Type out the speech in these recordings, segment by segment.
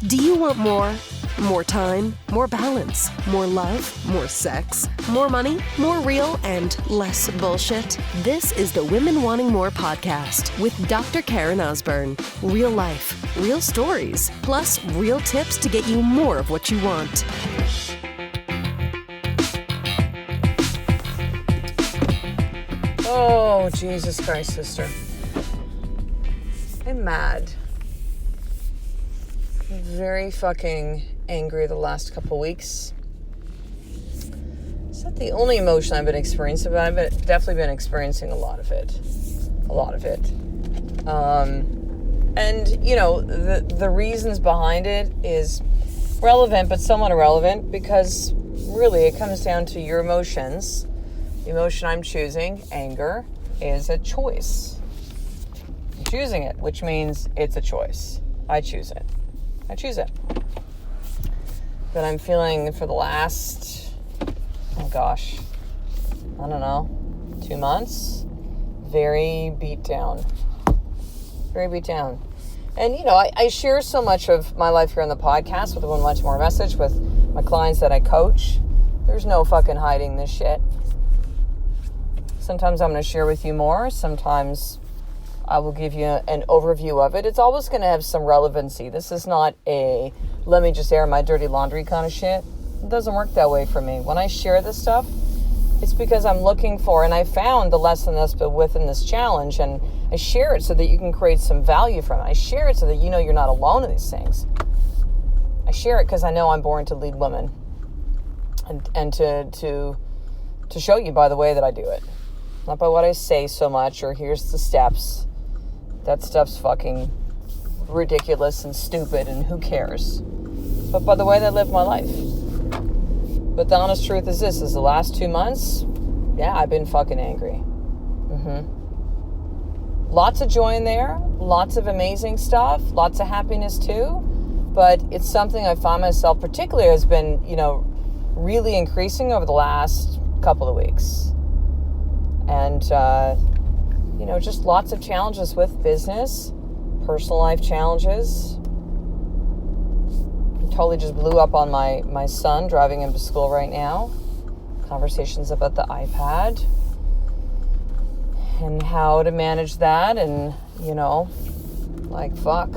Do you want more? More time, more balance, more love, more sex, more money, more real, and less bullshit? This is the Women Wanting More podcast with Dr. Karen Osborne. Real life, real stories, plus real tips to get you more of what you want. Oh, Jesus Christ, sister. I'm mad. I'm very fucking angry the last couple weeks. It's not the only emotion I've been experiencing, but I've definitely been experiencing a lot of it. And, you know, the reasons behind it is relevant, but somewhat irrelevant, because really it comes down to your emotions. The emotion I'm choosing, anger, is a choice. I'm choosing it, which means it's a choice. I choose it. But I'm feeling for the last, I don't know, 2 months, very beat down. And, you know, I share so much of my life here on the podcast with the One Much More message with my clients that I coach. There's no fucking hiding this shit. Sometimes I'm going to share with you more. Sometimes I will give you an overview of it. It's always going to have some relevancy. This is not a let me just air my dirty laundry kind of shit. It doesn't work that way for me. When I share this stuff, it's because I'm looking for, and I found the lesson that's been within this challenge, and I share it so that you can create some value from it. I share it so that you know you're not alone in these things. I share it because I know I'm born to lead women and to show you by the way that I do it. Not by what I say so much, or here's the steps. That stuff's fucking ridiculous and stupid, and who cares? But by the way that I live my life. But the honest truth is this, is the last 2 months, yeah, I've been fucking angry. Lots of joy in there, lots of amazing stuff, lots of happiness too, but it's something I find myself particularly has been, you know, really increasing over the last couple of weeks. And, you know, just lots of challenges with business, personal life challenges. Totally just blew up on my son driving him to school right now. Conversations about the iPad and how to manage that, and, you know, like, fuck.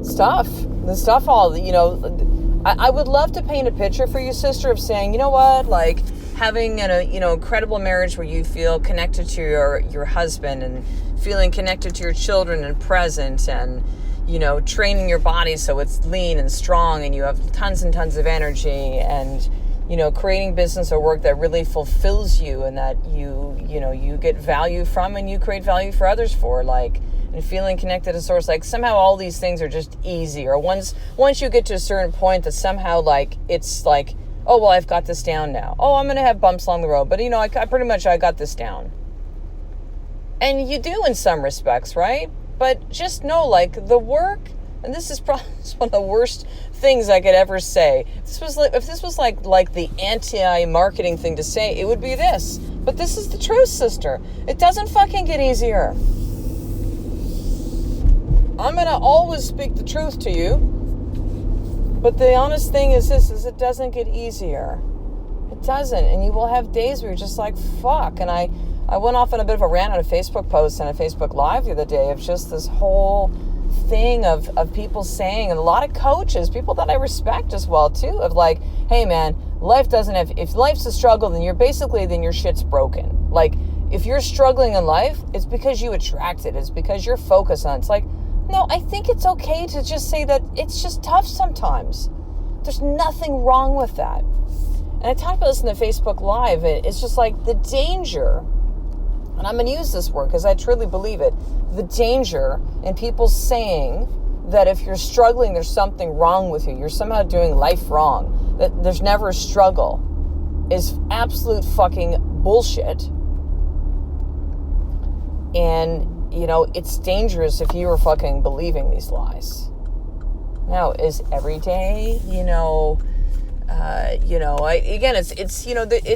The stuff all, you know, I would love to paint a picture for you, sister, of saying, you know what, like, having a, you know, incredible marriage where you feel connected to your husband and feeling connected to your children and present, and, you know, training your body so it's lean and strong and you have tons and tons of energy, and, you know, creating business or work that really fulfills you and that you know, you get value from and you create value for others for, like, and feeling connected to source. Like, somehow all these things are just easy, or once you get to a certain point that somehow, like, it's like, oh, well, I've got this down now. Oh, I'm going to have bumps along the road, but, you know, I got this down. And you do in some respects, right? But just know, like, the work, and this is probably one of the worst things I could ever say. If this was like the anti-marketing thing to say, it would be this. But this is the truth, sister. It doesn't fucking get easier. I'm going to always speak the truth to you. But the honest thing is this, is it doesn't get easier. It doesn't. And you will have days where you're just like, fuck. And I went off on a bit of a rant on a Facebook post and a Facebook Live the other day of just this whole thing of people saying, and a lot of coaches, people that I respect as well too, of like, hey man, if life's a struggle, then your shit's broken. Like, if you're struggling in life, it's because you attract it. It's because you're focused on it. It's like, no, I think it's okay to just say that it's just tough sometimes. There's nothing wrong with that. And I talked about this in the Facebook Live. It's just like the danger, and I'm going to use this word because I truly believe it, the danger in people saying that if you're struggling, there's something wrong with you. You're somehow doing life wrong. That there's never a struggle is absolute fucking bullshit. And, you know, it's dangerous if you are fucking believing these lies. Now, is every day, you know, It's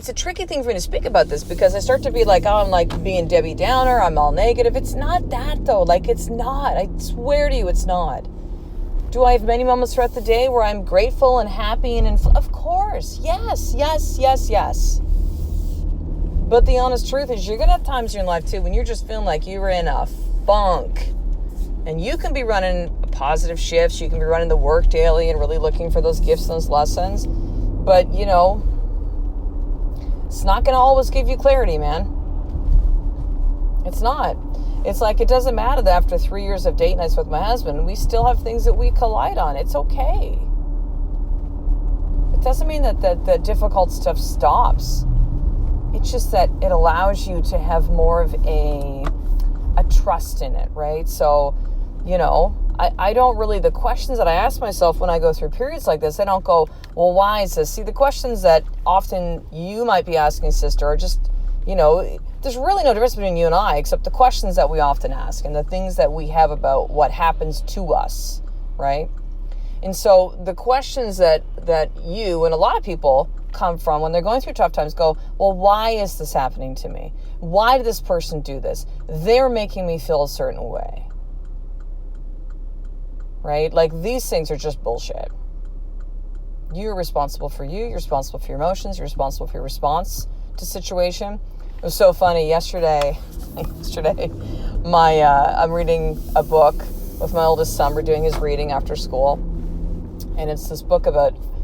a tricky thing for me to speak about this because I start to be like, oh, I'm like being Debbie Downer. I'm all negative. It's not that though. Like, it's not. I swear to you, it's not. Do I have many moments throughout the day where I'm grateful and happy of course. Yes. But the honest truth is you're going to have times in your life too when you're just feeling like you're in a funk. And you can be running positive shifts. You can be running the work daily and really looking for those gifts and those lessons. But, it's not going to always give you clarity, man. It's not. It's like it doesn't matter that after 3 years of date nights with my husband, we still have things that we collide on. It's okay. It doesn't mean that the difficult stuff stops. It's just that it allows you to have more of a trust in it, right? So, I don't really, the questions that I ask myself when I go through periods like this, I don't go, well, why is this? See, the questions that often you might be asking, sister, are just, there's really no difference between you and I, except the questions that we often ask and the things that we have about what happens to us, right? And so the questions that you and a lot of people come from when they're going through tough times go, well, why is this happening to me? Why did this person do this? They're making me feel a certain way. Right? Like, these things are just bullshit. You're responsible for you. You're responsible for your emotions. You're responsible for your response to situation. It was so funny. Yesterday, I'm reading a book with my oldest son. We're doing his reading after school. And it's this book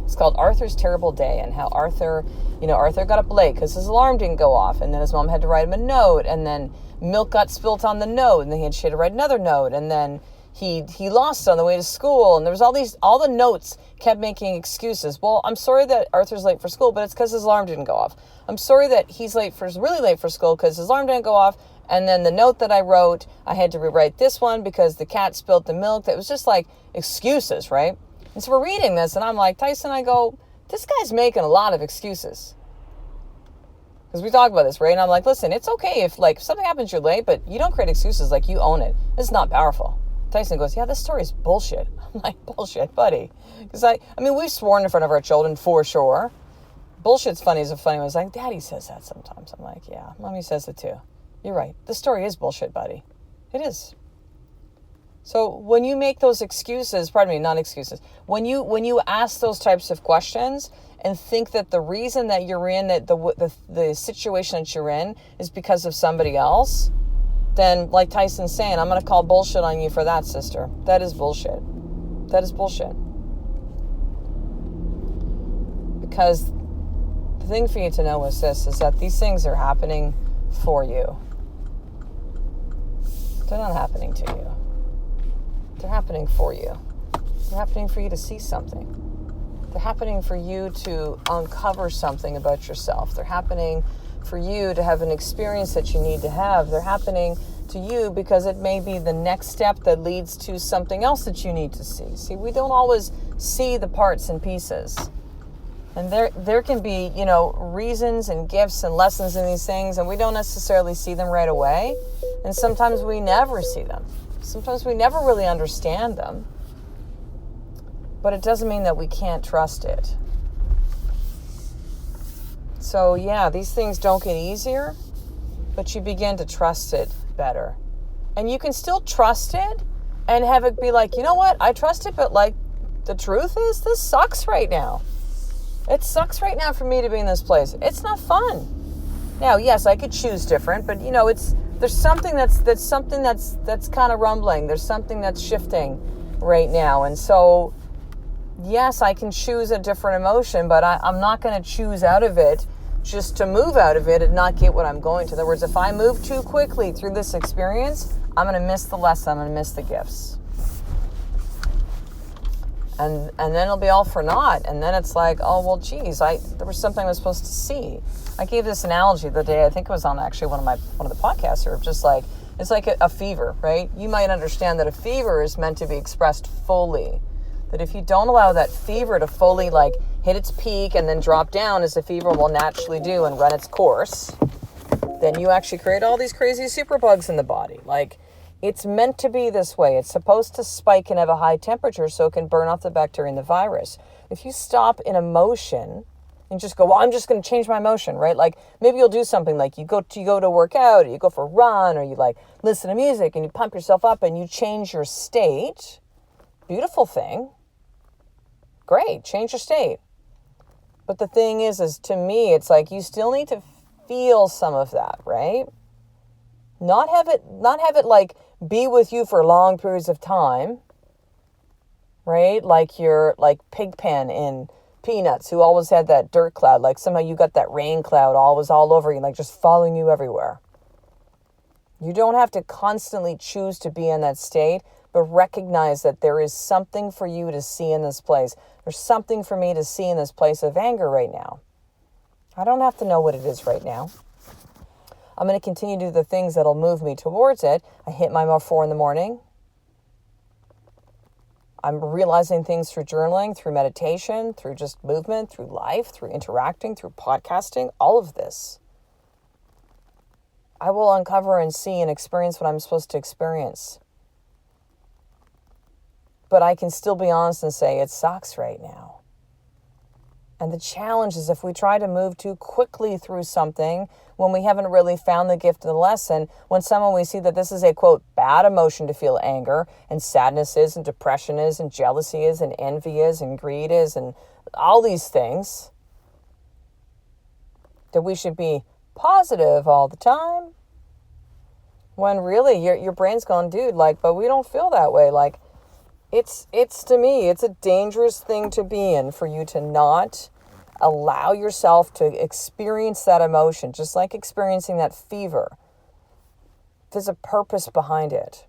it's called Arthur's Terrible Day, and how Arthur got up late because his alarm didn't go off. And then his mom had to write him a note. And then milk got spilt on the note. And then she had to write another note. And then he lost it on the way to school, and there was all the notes kept making excuses. Well, I'm sorry that Arthur's late for school, but it's because his alarm didn't go off. I'm sorry that he's really late for school because his alarm didn't go off. And then the note that I wrote, I had to rewrite this one because the cat spilled the milk. That was just like excuses, right? And so we're reading this, and I'm like, Tyson, I go, this guy's making a lot of excuses. Because we talk about this, right? And I'm like, listen, it's okay if something happens, you're late, but you don't create excuses. Like, you own it. It's not powerful. Tyson goes, yeah, this story is bullshit. I'm like, bullshit, buddy. Because we've sworn in front of our children for sure. Bullshit's funny is a funny one. It's like, Daddy says that sometimes. I'm like, yeah, Mommy says it too. You're right. The story is bullshit, buddy. It is. So when you make those excuses, not excuses, when you ask those types of questions and think that the reason that you're in, that the situation that you're in is because of somebody else, then, like Tyson's saying, I'm going to call bullshit on you for that, sister. That is bullshit. That is bullshit. Because the thing for you to know is this, is that these things are happening for you. They're not happening to you. They're happening for you. They're happening for you to see something. They're happening for you to uncover something about yourself. They're happening for you to have an experience that you need to have. They're happening to you because it may be the next step that leads to something else that you need to see. See, we don't always see the parts and pieces. And there can be, reasons and gifts and lessons in these things, and we don't necessarily see them right away. And sometimes we never see them. Sometimes we never really understand them. But it doesn't mean that we can't trust it. So yeah, these things don't get easier, but you begin to trust it better. And you can still trust it and have it be like, you know what, I trust it, but the truth is this sucks right now. It sucks right now for me to be in this place. It's not fun. Now, yes, I could choose different, but there's something that's kind of rumbling. There's something that's shifting right now. And so, yes, I can choose a different emotion, but I'm not going to choose out of it just to move out of it and not get what I'm going to. In other words, if I move too quickly through this experience, I'm going to miss the lesson. I'm going to miss the gifts. And then it'll be all for naught. And then it's like, oh, well, geez, there was something I was supposed to see. I gave this analogy the day, I think it was on actually one of the podcasts here, just like, it's like a fever, right? You might understand that a fever is meant to be expressed fully. That if you don't allow that fever to fully hit its peak and then drop down as the fever will naturally do and run its course, then you actually create all these crazy superbugs in the body. It's meant to be this way. It's supposed to spike and have a high temperature so it can burn off the bacteria and the virus. If you stop in emotion and just go, well, I'm just going to change my emotion, right? Like maybe you'll do something like you go to work out, or you go for a run, or you like listen to music and you pump yourself up and you change your state. Beautiful thing. Great, change your state. But the thing is to me, it's like you still need to feel some of that, right? Not have it like be with you for long periods of time, right? Like you're like Pigpen in Peanuts, who always had that dirt cloud. Like somehow you got that rain cloud always all over you, like just following you everywhere. You don't have to constantly choose to be in that state, but recognize that there is something for you to see in this place. There's something for me to see in this place of anger right now. I don't have to know what it is right now. I'm going to continue to do the things that'll move me towards it. I hit my more 4 in the morning. I'm realizing things through journaling, through meditation, through just movement, through life, through interacting, through podcasting, all of this. I will uncover and see and experience what I'm supposed to experience. But I can still be honest and say it sucks right now. And the challenge is if we try to move too quickly through something when we haven't really found the gift of the lesson, when we see that this is a, quote, bad emotion to feel anger, and sadness is, and depression is, and jealousy is, and envy is, and greed is, and all these things, that we should be positive all the time, when really your brain's going, dude, like, but we don't feel that way. Like, it's to me, it's a dangerous thing to be in, for you to not allow yourself to experience that emotion, just like experiencing that fever. There's a purpose behind it.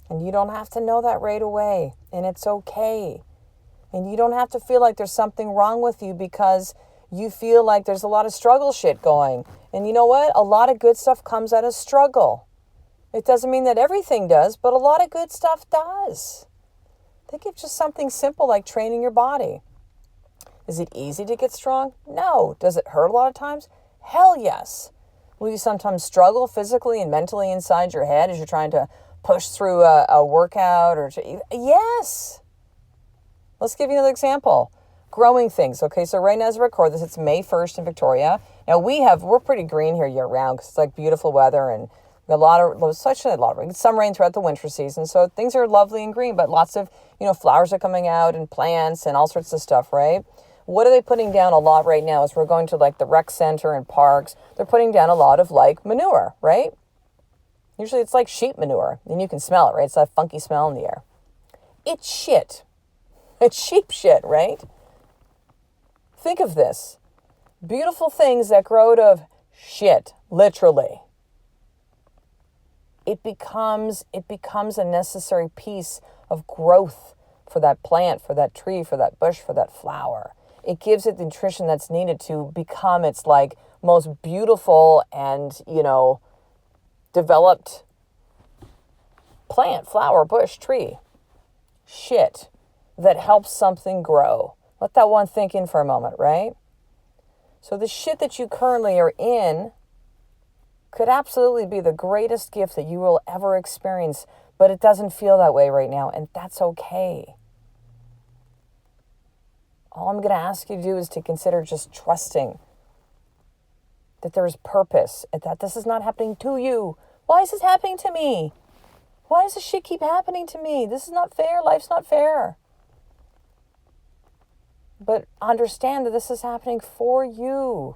And you don't have to know that right away, and it's okay. And you don't have to feel like there's something wrong with you because you feel like there's a lot of struggle shit going. And you know what? A lot of good stuff comes out of struggle. It doesn't mean that everything does, but a lot of good stuff does. Think of just something simple like training your body. Is it easy to get strong? No. Does it hurt a lot of times? Hell yes. Will you sometimes struggle physically and mentally inside your head as you're trying to push through a workout? Yes. Let's give you another example. Growing things. Okay, so right now as I record this, it's May 1st in Victoria. Now we're pretty green here year round because it's like beautiful weather and a lot of rain, some rain throughout the winter season. So things are lovely and green, but lots of, flowers are coming out and plants and all sorts of stuff, right? What are they putting down a lot right now as we're going to like the rec center and parks? They're putting down a lot of like manure, right? Usually it's like sheep manure and you can smell it, right? It's that funky smell in the air. It's shit. It's sheep shit, right? Think of this. Beautiful things that grow out of shit, literally. It becomes a necessary piece of growth for that plant, for that tree, for that bush, for that flower. It gives it the nutrition that's needed to become its like most beautiful and, developed plant, flower, bush, tree. Shit that helps something grow. Let that one think in for a moment, right? So the shit that you currently are in could absolutely be the greatest gift that you will ever experience, but it doesn't feel that way right now, and that's okay. All I'm going to ask you to do is to consider just trusting that there is purpose, and that this is not happening to you. Why is this happening to me? Why does this shit keep happening to me? This is not fair. Life's not fair. But understand that this is happening for you.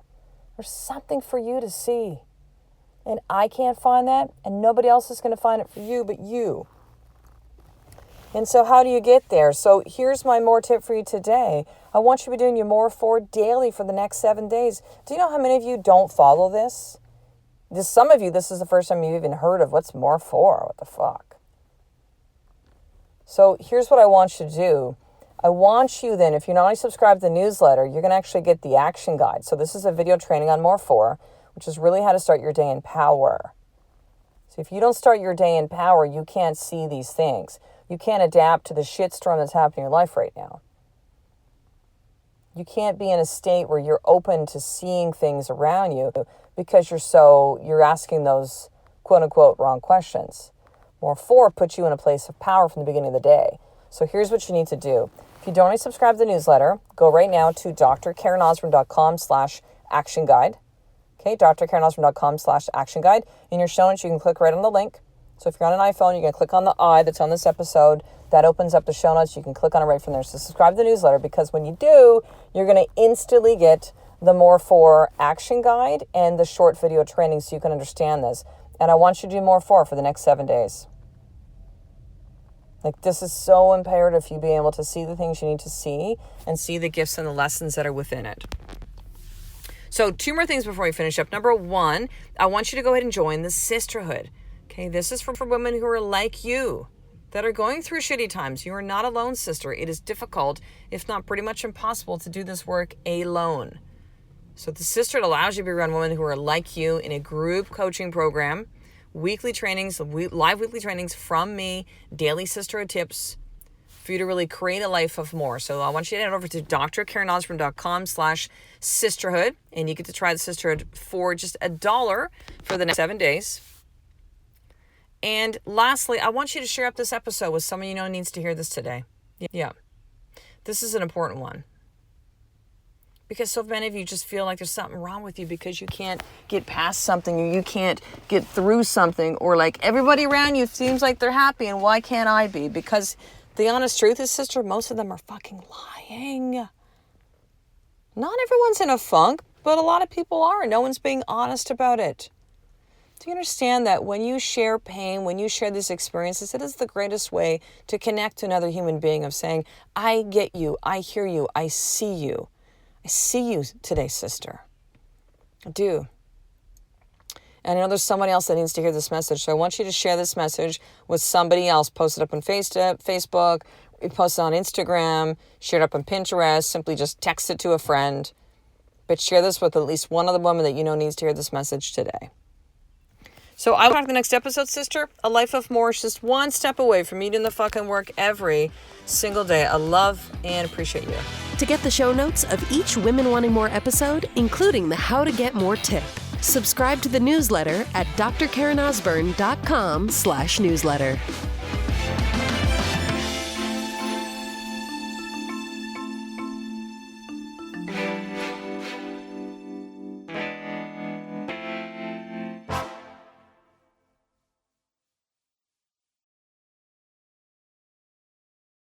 There's something for you to see. And I can't find that, and nobody else is going to find it for you but you. And so how do you get there? So here's my more tip for you today. I want you to be doing your more for daily for the next 7 days. Do you know how many of you don't follow this? Some of you, this is the first time you've even heard of what's more for. What the fuck? So here's what I want you to do. I want you then, if you're not already subscribed to the newsletter, you're going to actually get the action guide. So this is a video training on more for, which is really how to start your day in power. So if you don't start your day in power, you can't see these things. You can't adapt to the shitstorm that's happening in your life right now. You can't be in a state where you're open to seeing things around you because you're asking those quote-unquote wrong questions. More 4 puts you in a place of power from the beginning of the day. So here's what you need to do. If you don't already subscribe to the newsletter, go right now to drkarenosborn.com/action guide. Okay, drkarenosborn.com/action guide. In your show notes, you can click right on the link. So if you're on an iPhone, you're going to click on the I that's on this episode. That opens up the show notes. You can click on it right from there. So subscribe to the newsletter, because when you do, you're going to instantly get the More 4 action guide and the short video training so you can understand this. And I want you to do More 4 for the next 7 days. Like, this is so imperative for you being able to see the things you need to see and see the gifts and the lessons that are within it. So 2 more things before we finish up. Number 1, I want you to go ahead and join the sisterhood. Okay, this is for women who are like you, that are going through shitty times. You are not alone, sister. It is difficult, if not pretty much impossible, to do this work alone. So the sisterhood allows you to be around women who are like you in a group coaching program, weekly trainings, live weekly trainings from me, daily sisterhood tips for you to really create a life of more. So I want you to head over to drkarenosborn.com/sisterhood, and you get to try the sisterhood for just $1 for the next 7 days. And lastly, I want you to share up this episode with someone you know needs to hear this today. Yeah. This is an important one. Because so many of you just feel like there's something wrong with you because you can't get past something, or you can't get through something, or like everybody around you seems like they're happy, and why can't I be? Because the honest truth is, sister, most of them are fucking lying. Not everyone's in a funk, but a lot of people are. No one's being honest about it. Do you understand that when you share pain, when you share these experiences, it is the greatest way to connect to another human being, of saying, I get you, I hear you, I see you. I see you today, sister. I do. And I know there's somebody else that needs to hear this message. So I want you to share this message with somebody else. Post it up on Facebook, post it on Instagram, share it up on Pinterest, simply just text it to a friend. But share this with at least one other woman that you know needs to hear this message today. So I'll talk to the next episode, sister. A life of more is just one step away from me doing the fucking work every single day. I love and appreciate you. To get the show notes of each Women Wanting More episode, including the How to Get More tip, subscribe to the newsletter at drkarenosborn.com/newsletter.